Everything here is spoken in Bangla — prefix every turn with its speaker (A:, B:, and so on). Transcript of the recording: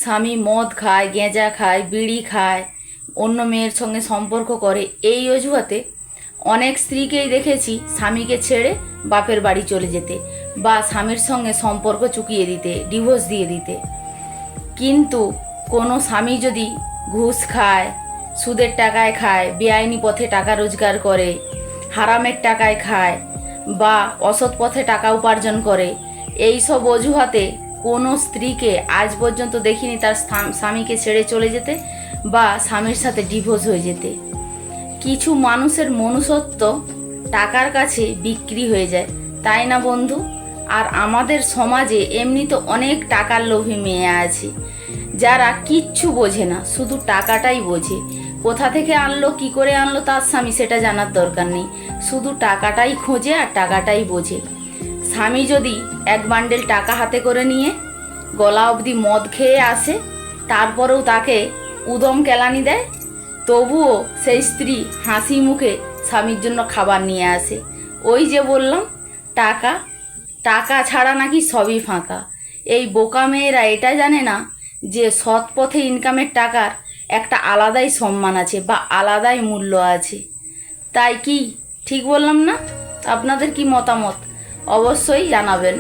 A: স্বামী মদ খায়, গেঁজা খায়, বিড়ি খায়, অন্য মেয়ের সঙ্গে সম্পর্ক করে, এই অজুহাতে অনেক স্ত্রীকেই দেখেছি স্বামীকে ছেড়ে বাপের বাড়ি চলে যেতে বা স্বামীর সঙ্গে সম্পর্ক চুকিয়ে দিতে, ডিভোর্স দিয়ে দিতে। কিন্তু কোনো স্বামী যদি ঘুষ খায়, সুদের টাকায় খায়, বেআইনি পথে টাকা রোজগার করে, হারামের টাকায় খায় বা অসৎ পথে টাকা উপার্জন করে, এই সব অজুহাতে কোনো স্ত্রীকে আজ পর্যন্ত দেখিনি তার স্বামীকে ছেড়ে চলে যেতে বা স্বামীর সাথে ডিভোর্স হয়ে যেতে। কিছু মানুষের মনুষ্যত্ব টাকার কাছে বিক্রি হয়ে যায়, তাই না বন্ধু? আর আমাদের সমাজে এমনি তো অনেক টাকার লোভী মেয়ে আছে যারা কিচ্ছু বোঝে না, শুধু টাকাটাই বোঝে। কোথা থেকে আনলো, কি করে আনলো তার স্বামী সেটা জানার দরকার নেই, শুধু টাকাটাই খোঁজে আর টাকাটাই বোঝে। স্বামী যদি এক বান্ডেল টাকা হাতে করে নিয়ে গলা অবধি মদ খেয়ে আসে, তারপরেও তাকে উদম কেলানি দেয়, তবুও সেই স্ত্রী হাসি মুখে স্বামীর জন্য খাবার নিয়ে আসে। ওই যে বললাম, টাকা, টাকা ছাড়া নাকি সবই ফাঁকা। এই বোকা মেয়েরা এটা জানে না যে সৎ পথে ইনকামের টাকার একটা আলাদাই সম্মান আছে বা আলাদাই মূল্য আছে। তাই কি ঠিক বললাম না? আপনাদের কি মতামত অবশ্যই জানাবেন।